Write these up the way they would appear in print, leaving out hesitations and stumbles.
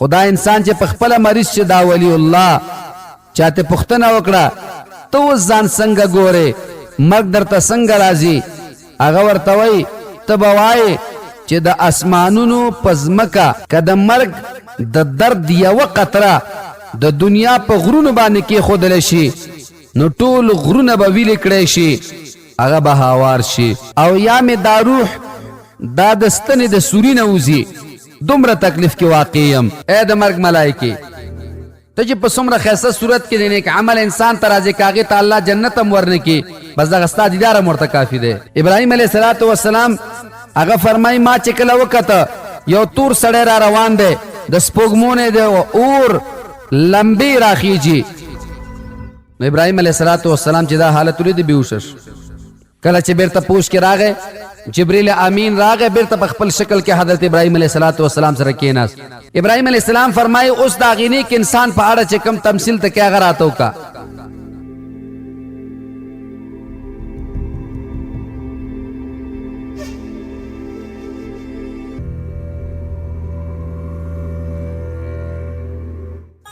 خدا انسان چې په خپل مریض چې دا ولی الله چاته پختنه وکړه تو ځان څنګه ګوره مرګ درته څنګه راځي هغه ورته وای ته به وایې چې د اسمانونو په ځمکه که د مرګ د درد یوه قطره د دنیا په غرونو باندې کېښودلی شي نو ټول غرونه به ویلې کړی شي هغه به هوار شي او یا مې دا روح دا د ستنې د سوري نه وځي دومره تکلیف کې واقع یم ای د مرګ ملایکې ته چې په څومره ښایسته صورت کې د نیک عمل انسان ته راځي که هغې ته الله جنت هم ورنکړي بس دغه ستا دیدار هم ورته کافي دی ابراهیم علیه الصلاة والسلام هغه فرمایي ما چې کله وکته یو تور سړی را روان دی د سپوږمونې د اور لمبې راخیږي نو ابراهیم علیه الصلاة والسلام چې دا حالت ولید بیهوشه کله چې بیرته پوښ کې راغی جبریل امین راغی بیرته په خپل شکل کې حضرت ابراهیم علیه الصلاة والسلام سره کېناست ابراهیم علیه السلام فرمایي اوس د هغې نیک انسان په اړه چې کوم تمثیل ته کې هغه راته وکړه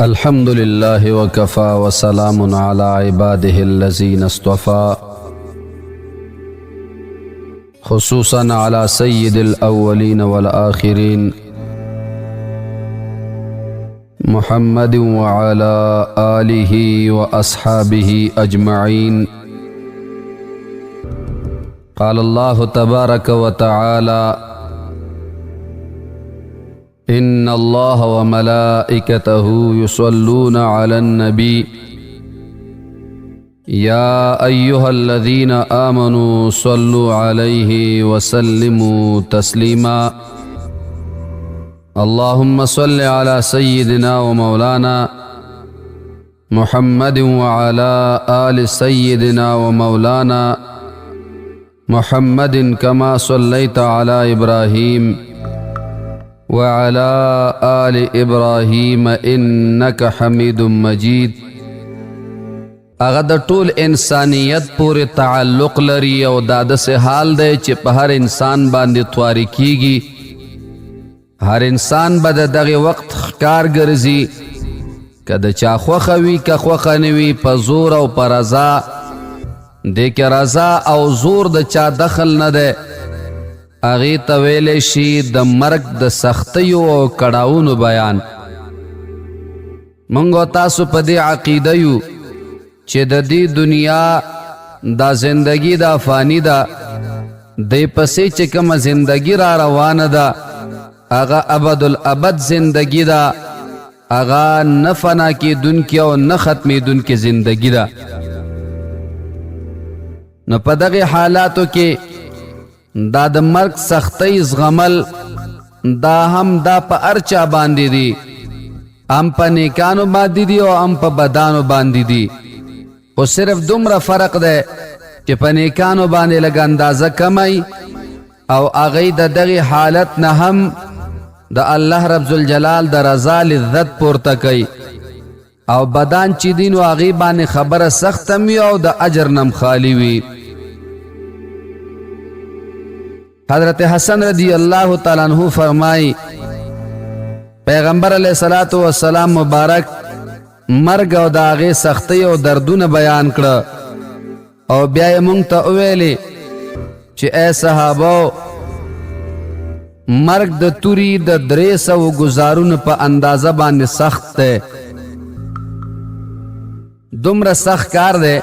الحمد لله وكفى وسلام على عباده الذين اصطفى خصوصا على سيد الأولين والآخرين محمد وعلى آله وأصحابه أجمعين قال الله تبارك وتعالى إن الله وملائكته يصلون على النبي يا أيها الذين آمنوا صلوا عليه وسلموا تسليما اللهم صل على سيدنا ومولانا محمد وعلى آل سيدنا ومولانا محمد كما صليت على إبراهيم وعلى آل إبراهيم إنك حميد مجيد هغه د ټول انسانیت پورې تعلق لري او دا داسې حال دی چې په هر انسان باندې طواري کیږي هر انسان به د دغې وخت ښکار ګرځي که د چا خوښه وي که خوښه نه وي په زور او په رضا دې کې رضا او زور د چا دخل نه دی هغې ته ویلی شي د مرګ د سختیو او کړاوونو بیان موږ او تاسو په دې عقیده یو چې د دې دنیا دا زندگی دا فانی ده دی پسې چې کومه زندگی را روانه ده هغه ابدالابد زندگی ده هغه نه فنا کېدونکې او نه ختمېدونکې زندگی ده نو په دغې حالاتو کې دا د مرګ سختۍ زغمل دا هم دا په هر چا باندې دي هم په نیکانو باندې دي او هم په بدانو باندې دي خو صرف دومره فرق دی چې په نیکانو باندې لږ اندازه کمی او هغوی د دغې حالت نه هم د الله رب ذوالجلال د رضا لذت پورته کوي او بدان چې دي نو هغې باندې خبره سخته وي او د اجر نم خالی وي حضرت حسن رضی اللہ تعالیٰ عنہ فرمائی پیغمبر علیہ الصلوۃ والسلام مبارک مرګ او د هغې سختۍ او دردونه بیان کړه او بیا یې موږ ته وویلې چې ای صحابو مرګ د توري د 300 ګزارونو په اندازه باندې سخت دی دومره سخت کار دی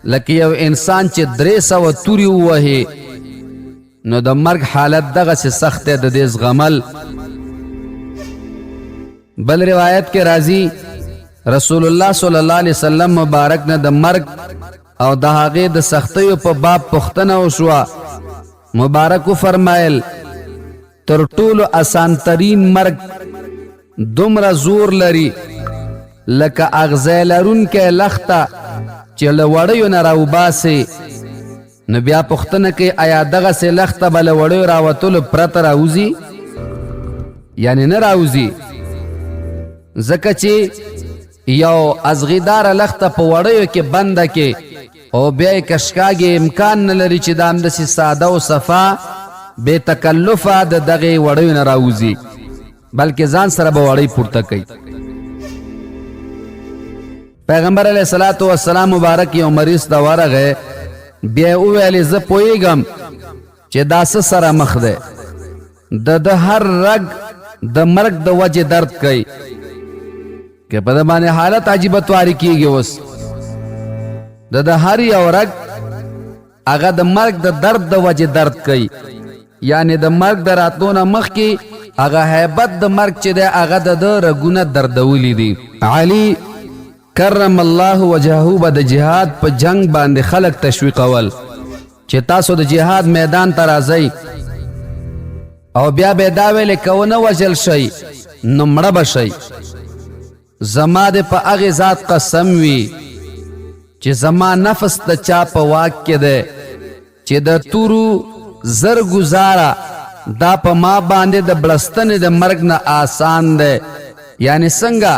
لکه یو انسان چې 300 توري ووهي نو د مرګ حالت دغسې سخت دی د دې زغمل بل روایت کې راځي رسول الله صلی الله علیه وسلم مبارک نه د مرګ او د هغې د سختیو په باب پوښتنه وشوه مبارک وفرمایل تر ټولو اسان ترین مرګ دومره زور لري لکه اغزی لرونکی لخته چې له وړیو نه راوباسي نو بیا پوښتنه کوي آیا دغسې لخته به له وړیو راوتلو پرته راوځي یعنې نه راوځي ځکه چې یو ازغیداره لخته په وړیو کې بنده کې او بیا یې کشکاږي امکان نه لري چې دا همداسې ساده او صفا بې تکلفه د دغې وړیو نه راوځي بلکې ځان سره به وړۍ پورته کوي. پیغمبر علیه الصلاۃ والسلام مبارک یو مریض ته ورغی، بیا یې وویلې زه پوهېږم چې دا څه سره مخ دی، د هر رګ د مرګ د وجې درد کوي، که په د باندې حالت عجیبه تواري کېږي. اوس د هر یو رګ هغه د مرګ د درد د وجې درد کوي، یعنی د مرګ د راتلو نه مخکې هغه هیبت د مرګ چې دی هغه د رګونه دردولی دي. علي کرم الله وجهه به د جهاد په جنگ باندې خلق تشویقول چې تاسو د جهاد میدان ته راځئ، او بیا به دا ویلې که ونه وژل شئ نو مړه به شئ. زما د په هغې ذات قسم وي چې زما نفس د چا په واک کې دی چې د تورو زر گزاره دا په ما باندې د بړستنې د مرګ نه آسان دی. یعنی څنګه؟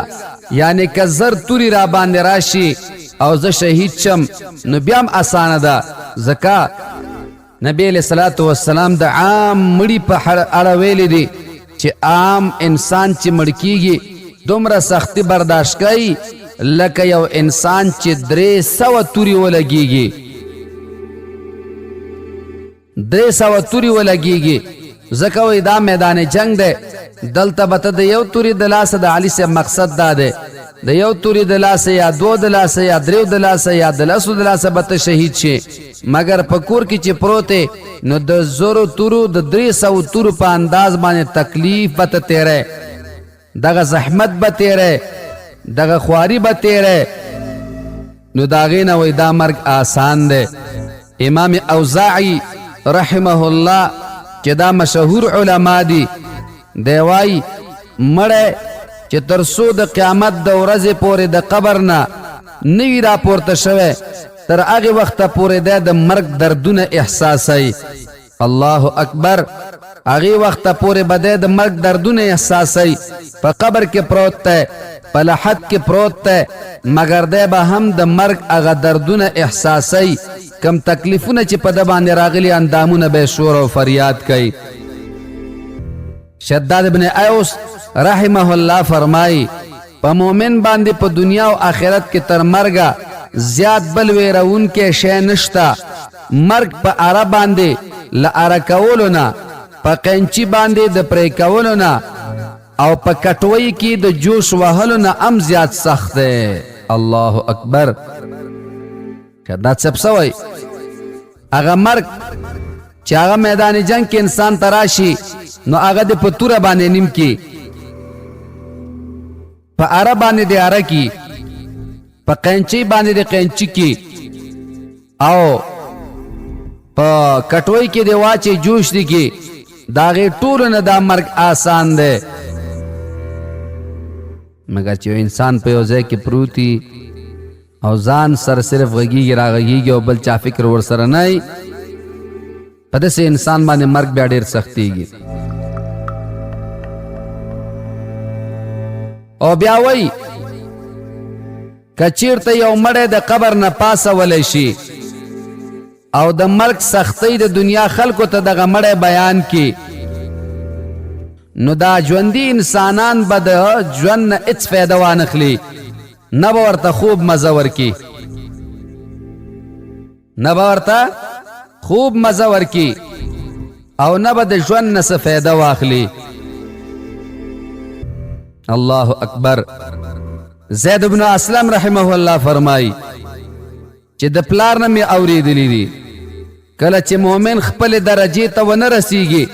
یعنی که زر توری را باندې راشي او زه شهید شم نو بیا هم آسانه ده، ځکه نبی علیہ الصلوۃ والسلام د عام مړي په اړه ویلي دي چې عام انسان چې مړ کیږي دومره سختی برداشت کوي لکه یو انسان چې 300 توری ولګیږي، 300 توری ولګیږي. ځکه وایي دا میدان جنگ دی، دلته به ته د یو توري د لاسه د علي صاحب مقصد دا دی د یو توري د لاسه یا 2 د لاسه یا 3 د لاسه یا د 10 د لاسه به ته شهید شي، مګر په کور کې چې پروت نو د زرو تورو د 300 تورو په انداز باندې تکلیف به ته تیری، دغه زحمت به تیری، دغه خواري به تیری. نو د هغې نه وایي دا مرګ آسان دی. امام اوزاعي رحمه الله چې دا مشهور علما دي، دی وایي مړی چې تر څو د قیامت د ورځې پورې د قبر نه نوي راپورته شوی تر هغې وخته پورې دی د مرګ دردونه احساسوي. الله اکبر. هغې وخته پورې به دی د مرګ دردونه احساسوي، په قبر کې پروت دی، په لحد کې پروت دی، مګر دی به هم د مرګ هغه دردونه احساسوي، کم تکلیفونه چې په ده باندې راغلي اندامونه به شور او فریاد کوي. شداد ابن اوس رحمه الله فرمایي په مومن باندې په دنیا او آخرت کې تر مرګه زیات بل ویرونکی شی نشته. مرګ په اره باندې له اره کولو نه، په قینچي باندې د پرې کولو نه، او په کټوۍ کې د جوش وهلو نه هم زیات سخت دی. الله اکبر. دا څه سوی هغه مرګ چې هغه میدان جنگ کې انسان ته راشي نو هغه د په توره باندې نیم کی، په اره باندې د اره کی، په قینچي باندې د قینچي کی، او په کټوۍ کې د واچي جوش دی کی. دا غي ټول نه دا مرګ آسان دی، مګر چې انسان په یو ځای کې پروتي او ځان سره صرف غږیږي راغږیږي او بل چا فکر ورسره نه وي، په داسې انسان باندې مرګ بیا ډېر سختېږي. او بیا وایي که چېرته یو مړی د قبر نه پاسولی شي او د مرګ سختۍ د دنیا خلکو ته دغه مړی بیان کی، نو دا ژوندي انسانان به د ژوند نه هېڅ فایده وانخلي، نه به ورته خوب مزه ورکي، نه به ورته خوب مزه ورکي، او نه به د ژوند نه څه فایده واخلي. الله اکبر. زید بن اسلم رحمه الله فرمایي چې د پلار نه مې اورېدلی دي کله چې مؤمن خپل درجې ته ونه رسیږي،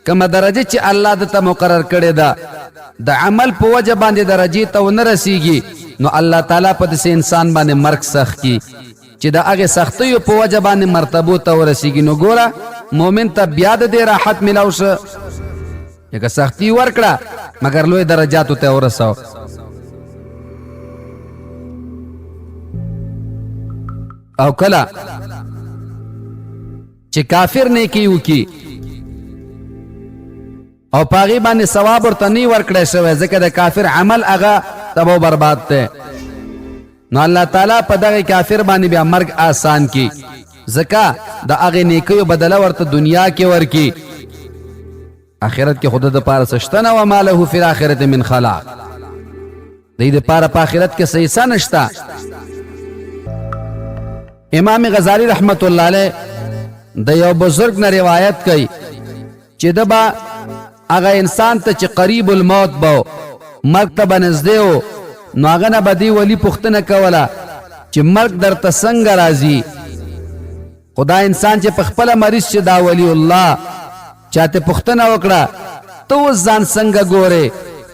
کومه درجه چې الله دته مقرر کړې ده د عمل په وجه باندې درجې ته ونه رسیږي، نو الله تعالی په داسې انسان باندې مرګ سخت کی چې د هغې سختیو په وجه باندې مرتبو ته ورسیږي. نو ګوره مؤمن ته بیا د دې راحت میلاو شه، لکه سختی ورکړه مګر لوی درجاتو ته ورساو. او کله چې کافر نیکی وکي او پاغي باندې ثواب ورته نه ورکړی شوی ځکه د کافر عمل هغه تباہ برباد دی، نو الله تعالی په دغه کافر باندې بیا مرګ آسان کی، ځکه د هغې نیکیو بدله ورته دنیا کې ورکی. آخرت کې خود د پاره سشتنه و ما له فی الاخرت من خلاق دې د پاره په آخرت کې صحیح څه نشتا. امام غزالی رحمت الله علیه د یو بزرگ نه روایت کوي چې دبا هغه انسان ته چې قریب الموت بو مرګ ته بنزدې و نو هغه نه بدی ولی پوښتنه کوله چې مرګ درته څنګه راځي. خدا انسان چې په خپل مریض چې دا ولی الله چاته پوښتنه وکړه ته اوس ځان څنګه ګورې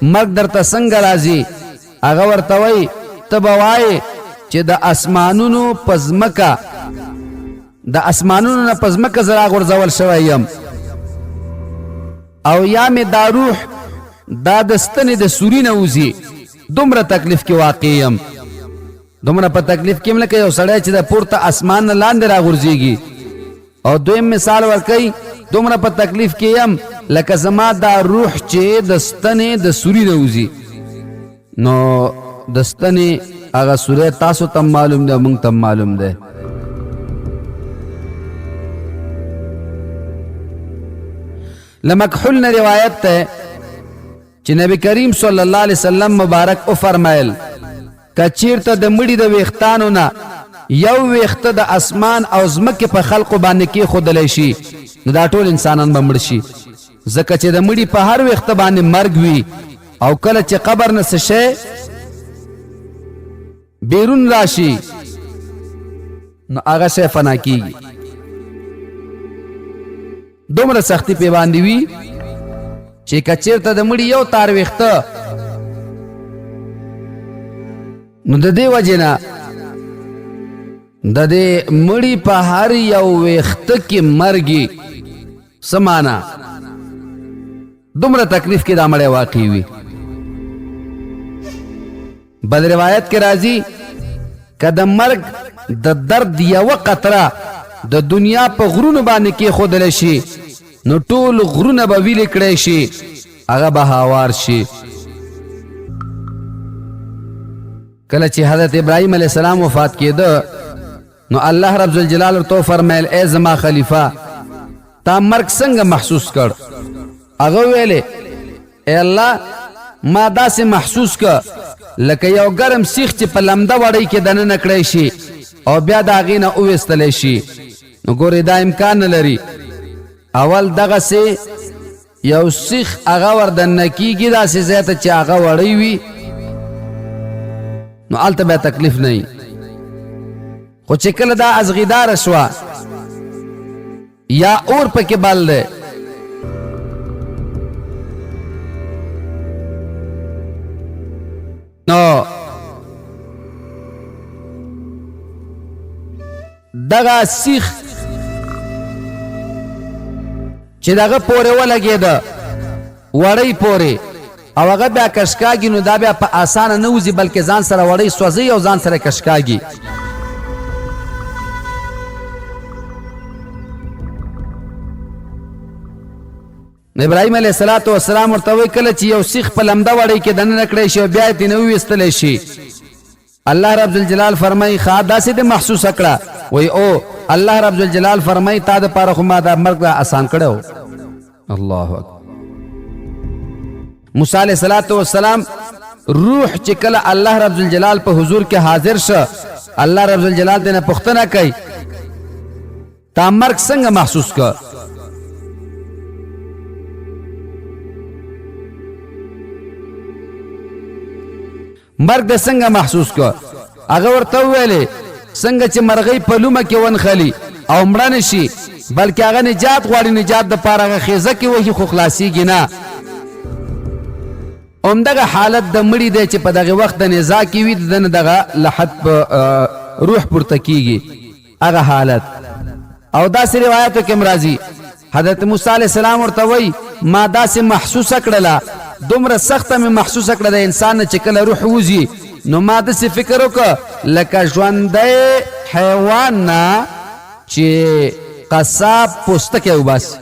مرګ درته څنګه راځي هغه ورته وایي ته به وایې چې د اسمانونو په ځمکه د اسمانونو نه په ځمکه زه راغورځول شوی یم او یا مې دا روح دا د ستنې د سوري نه وځي دومره تکلیف کې واقع یم. دومره په تکلیف کې یم لکه یو سړی چې د پورته اسمان نه لاندې راغورځېږي. او دویم مثال ورکوي دومره په تکلیف کې یم لکه زما دا روح چې د ستنې د سوري نه وځي. نو د ستنې هغه سوری تاسو ته معلوم دی موږ ته معلوم دی. لمکحول نه روایت ته چې نبی کریم صلی الله علیه وسلم مبارک او فرمایل کچیرته د مړي د ویختانو نه یو ویخته د اسمان او زمکه په خلقو باندې کې خودلی شي نو دا ټول انسانان به مړ شي ځکه چې د مړي په هر ویخته باندې مرګ وي او کله چې قبر نه څه شی بیرون راشي نو هغه شی فنا کیږي. دومره سختی پې باندې وي چې کچیرته د مړي یو تار ویخته نو د دې وجې نه د دې مړي په هر یو ویخته کې مرګي سمانا دومره تکلیف کې دا مړی واقع وي. بل روایت کې راځي که د مرګ د درد یوه قطره د دنیا په غرونو باندې کې ښودلی شي نو ټول غرونه به ویلې کړی شي هغه به هوار شي. کله چې حضرت ابراهیم علیه السلام وفات کېده نو الله رب الجلال ورته فرمایل ای زما خلیفه تا مرګ څنګه محسوس کړ؟ هغه ویلې ای الله ما داسې محسوس کړ لکه یو ګرم سیخ چې په لمده وړۍ کې دننه کړی شي او بیا د هغې نه وویستلی شي. نو ګورې دا امکان نه لري اول دغسې یو سیخ هغه وردننه کېږي داسې ځای ته چې هغه وړۍ وي نو هلته بیا تکلیف نه وي. خو چې کله دا ازغیداره شوه یا اور پکې بل دی نو دغه سیخ چې دغه پورې ولګېده وړۍ پورې او هغه بیا کشکاږي نو دا بیا په اسانه نه وځي بلکې ځان سره وړۍ سوځي او ځان سره کشکاږي. ابراهیم علیه السلام ورته وایي کله چې یو سیخ په لمده وړۍ کې دننه کړی شي او بیا یې ترې نه وویستلی شي الله رب الجلال فرمایي ښه داسې دې محسوسه کړه وایي او الله رب الجلال فرمایي تا دپاره خو ما دا مرګ آسان کړی و. الله اکبر. موسی علیه السلام روح چې کله الله رب الجلال په حضور کې حاضر شه الله رب الجلال دې نه پوښتنه کوي تا مرګ څنګه محسوس کړ؟ مرګ د څنګه محسوس کړ؟ هغه ورته وویلې څنګه چې مرغۍ په لومه کې ونښلي او مړه نه شي بلکې هغه نجات غواړي نجات دپاره هغه خیزه کې وهي خو خلاصېږي نه. همدغه حالت د مړي دی چې په دغه وخت د نزا کې وي د ده نه دغه لحد په روح پورته کېږي هغه حالت. او داسې روایاتو کې هم راځي حضرت موسی علیه السلام ورته وایي ما داسې محسوسه کړله دومره سخته مې محسوسه کړه د انسان نه چې کله روح وځي نو ما داسې فکر وکړه لکه ژوندی حیوان نه چې قصاب پوستکی وباسي.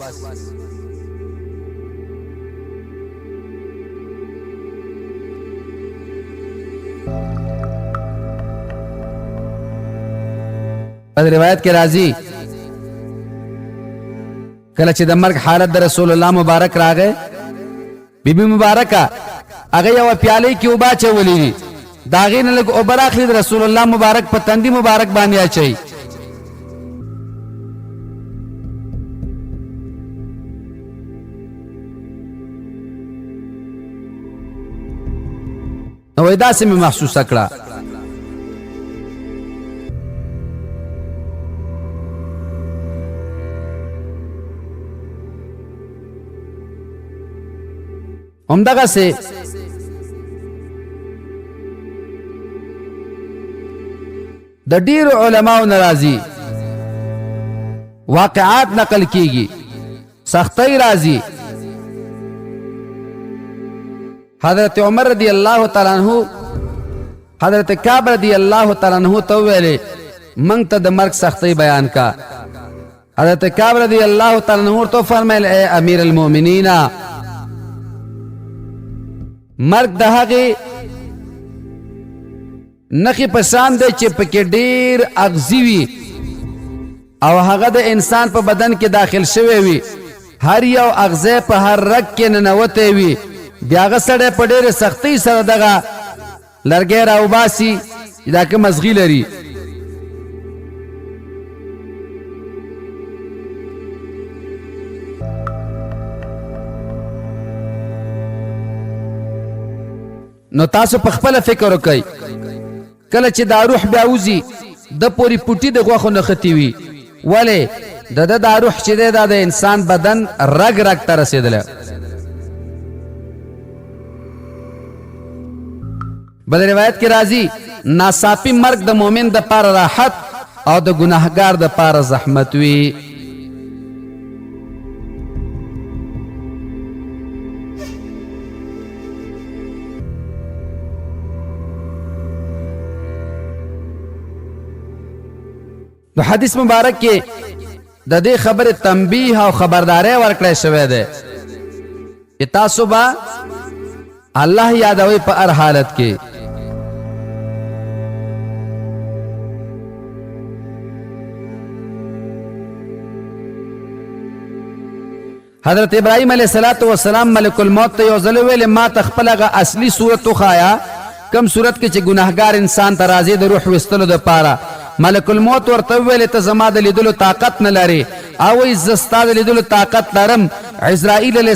په روایت کې راځي کله چې د مرګ حالت د رسول الله مبارک راغی، بیبي مبارکه هغه یو پیالې کې اوبه اچولې دي، د هغې نه لږ اوبه راخلي، د رسول الله مبارک په تندي مبارک باندې اچوي. نو وایي داسې مې محسوسه کړه. همدغسې د ډیرو علماو نه راځي، واقعات نقل کیږي، سختۍ راځي. حضرت عمر رضی الله تعالی عنہ حضرت کعب رضی الله تعالی عنہ ته ویلې موږ ته د مرګ سختۍ بیان کا. حضرت کعب رضی الله تعالی عنہ ورته فرمایل اے امیر المؤمنین، مرګ د هغې نخې په شان دی چې پکې ډېر اغزي وي او هغه د انسان په بدن کې داخل شوی وي، هر یو اغزی په هر رګ کې ننوتی وي، د هغه سړی په ډېرې سختۍ سره دغه لرګی راوباسي چې دا که مزغي لري. نو تاسو په خپله فکر وکئ، کله چې دا روح بیا وځي د پورې پوټي د غوښو نښتې وي، ولې د ده دا روح چې دی دا د انسان بدن رګ رګ ته رسېدلی. بل روایت کې راځي ناڅاپي مرګ د مؤمن د پاره راحت او د ګناهګار د پاره زحمت وي. نو حدیث مبارک کې د دې خبرې تنبیه او خبرداری ورکړی شوی دی چې تاسو به الله یادوئ په هر حالت کې. حضرت ابراهیم علیه السلام ملک الموت ته یو ځل ویلې ما ته خپل هغه اصلي صورت وښایه، کم صورت کې چې ګناهګار انسان ته راځي د روح ویستلو دپاره. ملک الموت ورته وویلې ته زما د لیدلو طاقت نه لرې، او وایي زه ستا د لیدلو طاقت لرم. عزرائیل علیه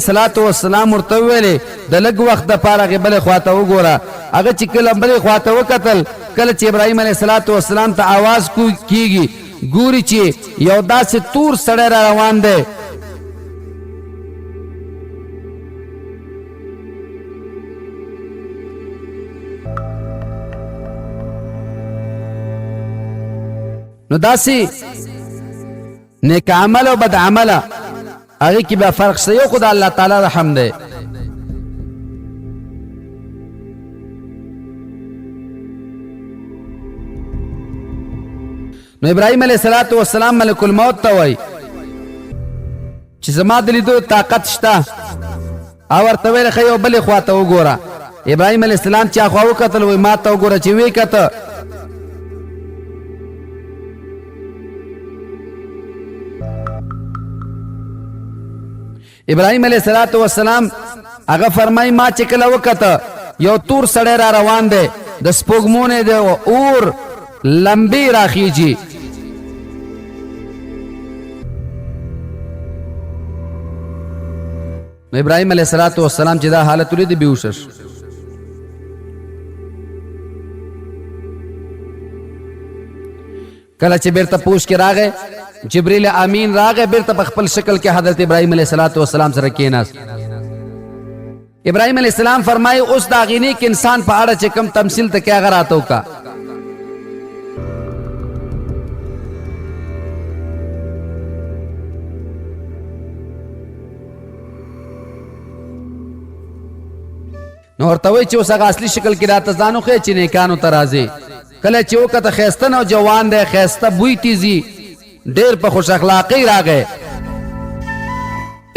السلام ورته وویلې د لږ وخت دپاره هغې بلې خواته وګوره. هغه چې کله بلې خواته وکتل، کله چې ابراهیم علیه السلام ته آواز کیږي، ګوري چې یو داسې تور سړی را روان دی. نو داسې نیک عمل او بد عمله هغې کې بیا فرق شته، یو خو د الله تعالی رحم دی. نو ابراهیم علیه السلام ملک الموت ته وایي چې زما د لیدلو طاقت شته، او ورته ویل ښه یو بلې خواته وګوره. ابراهیم علیه السلام چې اخوا وکتل، وایي ما ته وګوره. چې ویې کته، ابراهیم علیه السلام هغه فرمایي ما چې کله وکته یو تور سړی را روان دی، د سپوږمو نه د اور لمبې راخیږي. نو ابراهیم علیه السلام چې دا حالت ولید بیهوشه شو. کله چې بیرته پوښ کې راغی، جبریل امین راغی بیرته په خپل شکل کې حضرت ابراهیم علیه السلام سره کېناست. ابراهیم علیه السلام فرمایي اوس د هغې نیک انسان په اړه چې کوم تمثیل ته کې هغه راته وکړه. نو ورته وایي چې اوس هغه اصلي شکل کې راته ځان وښیه چې نیکانو ته راځې. کله چې وکته ښایسته نوجوان دی، ښایسته بوی تیزي، ډېر په خوش اخلاقۍ راغی.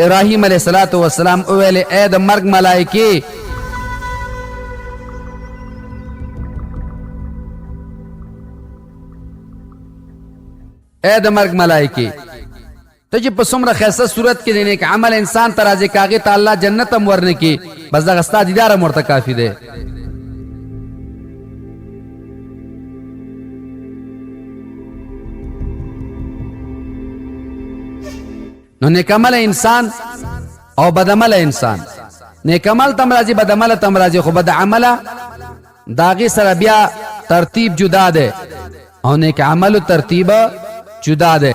ابراهیم علیه السلام وویلې ای د مرګ ملایکې، ای د مرګ ملایکې، ته چې په څومره خیسته صورت کې دی نیک عمل انسان ته راځي کاغې ته الله جنت هم ورنه کی بس دغه ستا دیدار هم ورته کافي دی. نو نیک عمل انسان او بد عمل انسان، نیک عمل تم راځي بد عمل تم راځي، خو بد عمل داغي سره بیا ترتیب جدا ده او نیک عمل ترتیب جدا ده.